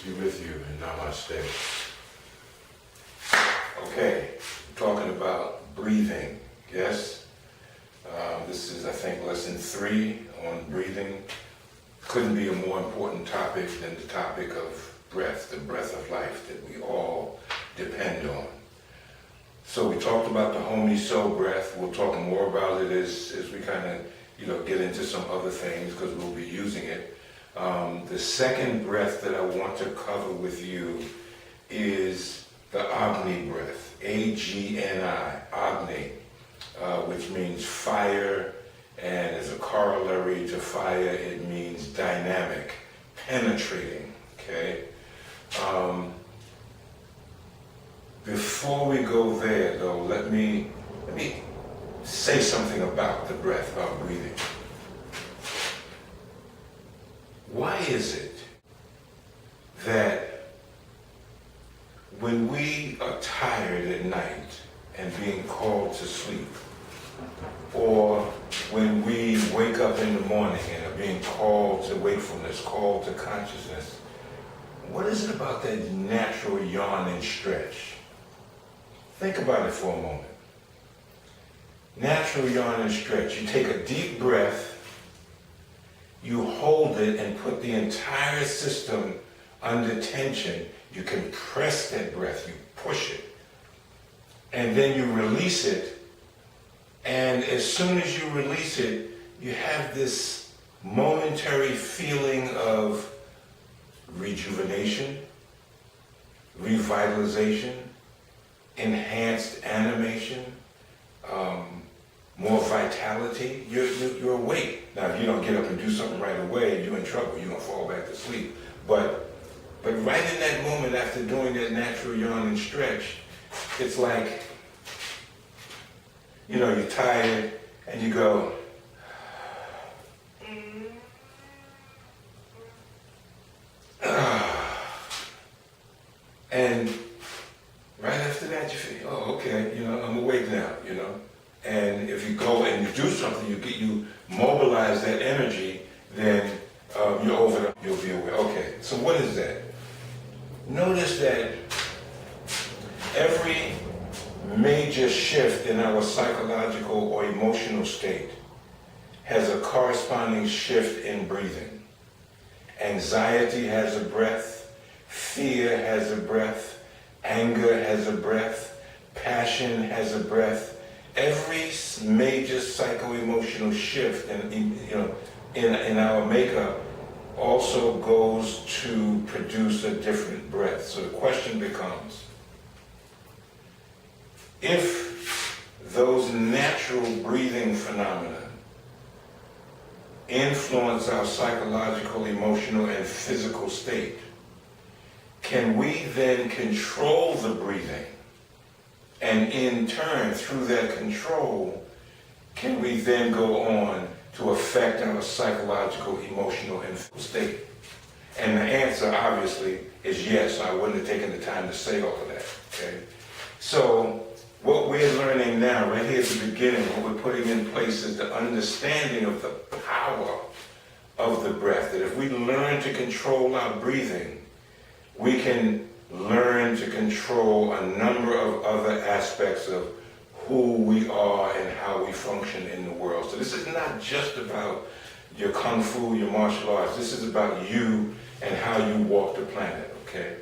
be with you, and Namaste. Okay, talking about breathing, yes? This is, I think, lesson 3 on breathing. Couldn't be a more important topic than the topic of breath, the breath of life that we all depend on. So we talked about the Homey So breath. We'll talk more about it as we kind of, get into some other things because we'll be using it. The second breath that I want to cover with you is the Agni Breath, A-G-N-I, Agni, which means fire, and as a corollary to fire, it means dynamic, penetrating, okay? Before we go there, though, let me say something about the breath, about breathing. Why is it that when we are tired at night and being called to sleep, or when we wake up in the morning and are being called to wakefulness, called to consciousness, what is it about that natural yawn and stretch? Think about it for a moment. Natural yawn and stretch. You take a deep breath, you hold it and put the entire system under tension. You compress that breath, you push it, and then you release it. And as soon as you release it, you have this momentary feeling of rejuvenation, revitalization, enhanced animation, more vitality. You're awake. Now, if you don't get up and do something right away, you're in trouble. You're going to fall back to sleep. But right in that moment after doing that natural yawn and stretch, it's like, you're tired and you go, and right after that you feel, oh, okay, I'm awake now, And if you go and you do something, you mobilize that energy, then you're over, you'll be aware. Okay, so what is that? Notice that every major shift in our psychological or emotional state has a corresponding shift in breathing. Anxiety has a breath, fear has a breath, anger has a breath, passion has a breath. Every major psycho-emotional shift in our makeup also goes to produce a different breath. So the question becomes, if those natural breathing phenomena influence our psychological, emotional, and physical state, can we then control the breathing? And in turn, through that control, can we then go on to affect our psychological, emotional, and physical state? And the answer, obviously, is yes. I wouldn't have taken the time to say all of that, okay? So, what we're learning now, right here at the beginning, what we're putting in place is the understanding of the power of the breath. That if we learn to control our breathing, we can learn to control a number of other aspects of who we are and how we function in the world. So this is not just about your kung fu, your martial arts. This is about you and how you walk the planet, okay?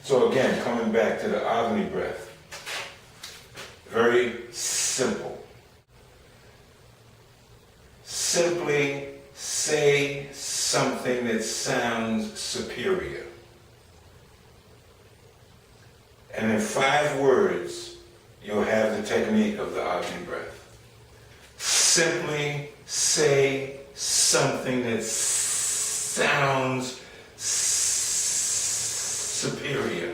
So again, coming back to the Agni Breath. Very simple. Simply say something that sounds superior. And in 5 words, you'll have the technique of the Agni Breath. Simply say something that sounds superior.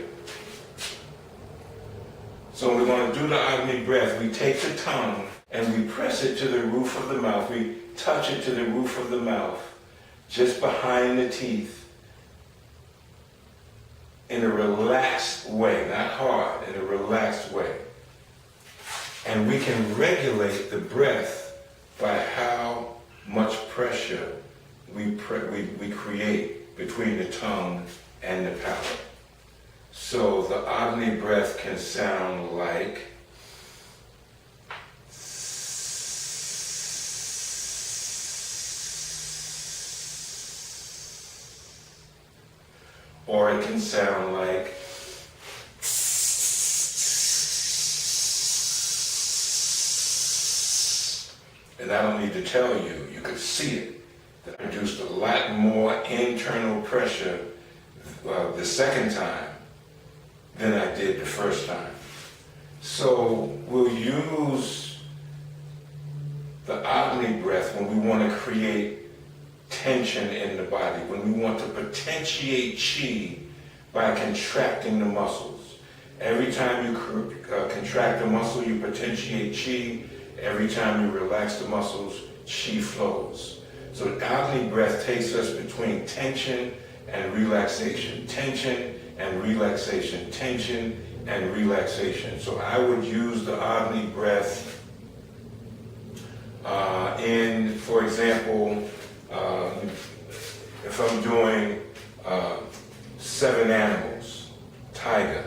So when we're going to do the Agni Breath, we take the tongue and we press it to the roof of the mouth. We touch it to the roof of the mouth, just behind the teeth, in a relaxed way, not hard, in a relaxed way. And we can regulate the breath by how much pressure we create between the tongue and the palate. So the Agni breath can sound like or it can sound like and I don't need to tell you, you could see it. That produced a lot more internal pressure the second time than I did the first time. So we'll use the Agni breath when we want to create tension in the body, when we want to potentiate chi by contracting the muscles. Every time you contract a muscle, you potentiate chi. Every time you relax the muscles, chi flows. So the Agni breath takes us between tension and relaxation, tension and relaxation, tension and relaxation. So I would use the Agni breath in, for example, if I'm doing 7 animals, tiger.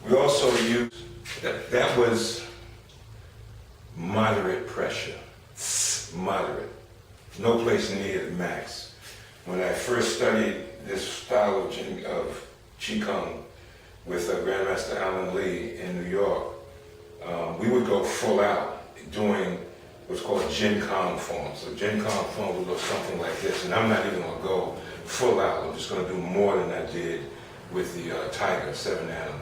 We also use, that was moderate pressure, moderate, no place near the max. When I first studied this style of Qigong with Grandmaster Alan Lee in New York, we would go full out doing what's called Jin Kong form. So Jin Kong form would look something like this, and I'm not even going to go full out. I'm just going to do more than I did with the tiger, 7 animals.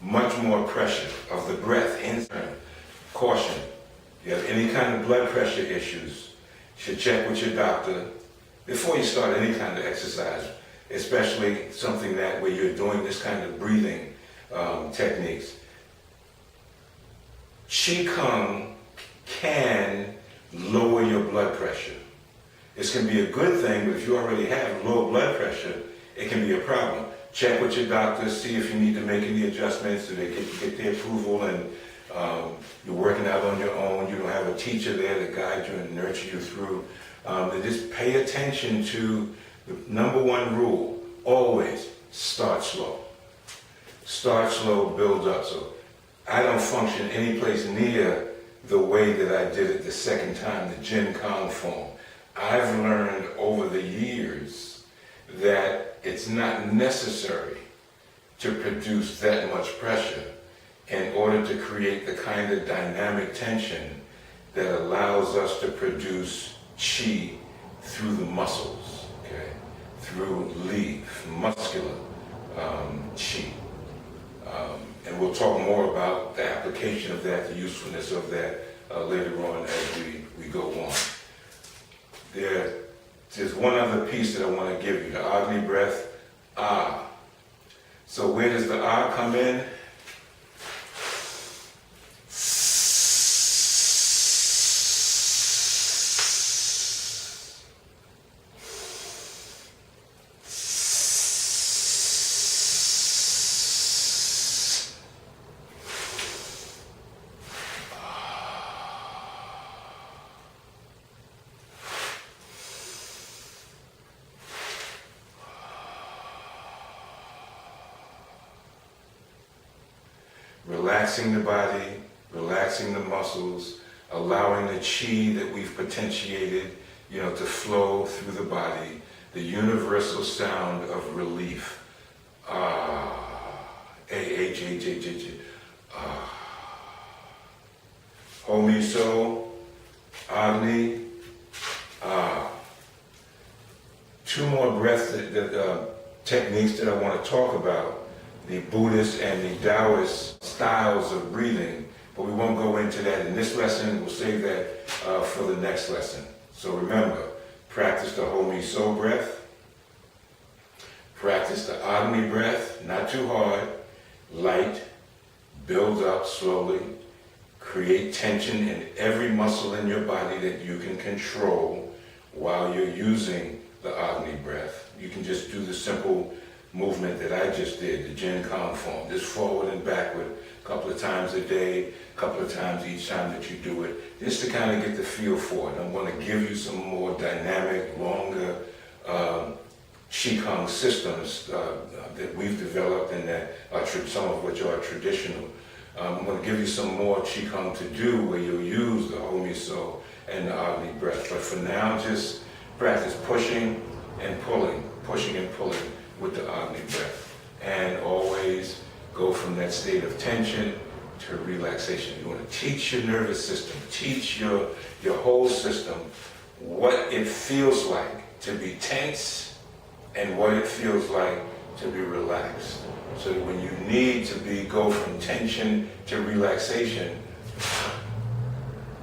Much more pressure of the breath inside. Caution, if you have any kind of blood pressure issues, you should check with your doctor before you start any kind of exercise, especially something that where you're doing this kind of breathing techniques. Qigong can lower your blood pressure. This can be a good thing, but if you already have low blood pressure, it can be a problem. Check with your doctor, see if you need to make any adjustments, so they get the approval, and you're working out on your own. You don't have a teacher there to guide you and nurture you through. Then just pay attention to the number one rule, always start slow. Start slow, build up. So I don't function any place near the way that I did it the second time, the Jin Kong form. I've learned over the years that it's not necessary to produce that much pressure in order to create the kind of dynamic tension that allows us to produce chi through the muscles, okay? Through li, muscular chi. And we'll talk more about the application of that, the usefulness of that later on as we go on. There's one other piece that I want to give you, the Agni breath, Ah. So where does the Ah come in? relaxing the body, relaxing the muscles, allowing the chi that we've potentiated, to flow through the body, the universal sound of relief. A-H-H-H-H. Homi so, Agni, two more breath techniques that I want to talk about, the Buddhist and the Taoist styles of breathing, but we won't go into that in this lesson. We'll save that for the next lesson. So remember, practice the Homi so breath, practice the Agni breath, not too hard, light, build up slowly, create tension in every muscle in your body that you can control while you're using the Agni breath. You can just do the simple movement that I just did, the Jin Kong form, just forward and backward a couple of times a day, a couple of times each time that you do it, just to kind of get the feel for it. I'm going to give you some more dynamic, longer Qigong systems that we've developed and that are some of which are traditional. I'm going to give you some more Qigong to do where you'll use the Homi so and the Agni breath. But for now, just practice pushing and pulling with the Agni breath. And always go from that state of tension to relaxation. You want to teach your nervous system, teach your whole system what it feels like to be tense and what it feels like to be relaxed. So that when you need to go from tension to relaxation,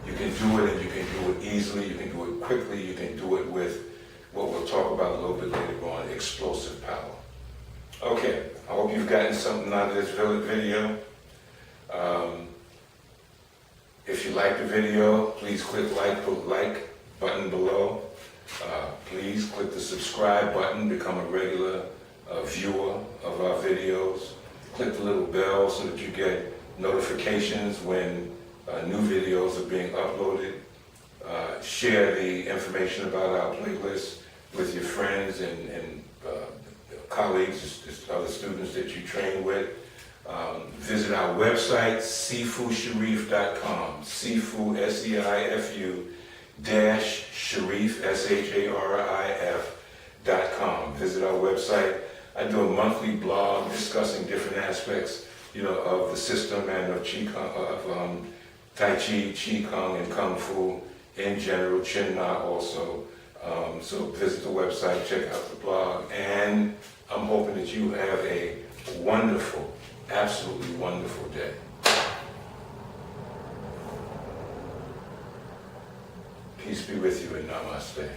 you can do it, and you can do it easily, you can do it quickly, you can do it with what we'll talk about a little bit later on, explosive power. Okay, I hope you've gotten something out of this video. If you like the video, please click like button below. Please click the subscribe button, become a regular viewer of our videos. Click the little bell so that you get notifications when new videos are being uploaded. Share the information about our playlist with your friends and colleagues, other students that you train with. Visit our website, seifusharif.com. Seifu, S-E-I-F-U, Sharif, S-H-A-R-I-F.com. Visit our website. I do a monthly blog discussing different aspects, of the system and of Qigong, of Tai Chi, Qigong, and Kung Fu in general, Chin Na also. So visit the website, check out the blog, and I'm hoping that you have a wonderful, absolutely wonderful day. Peace be with you and Namaste.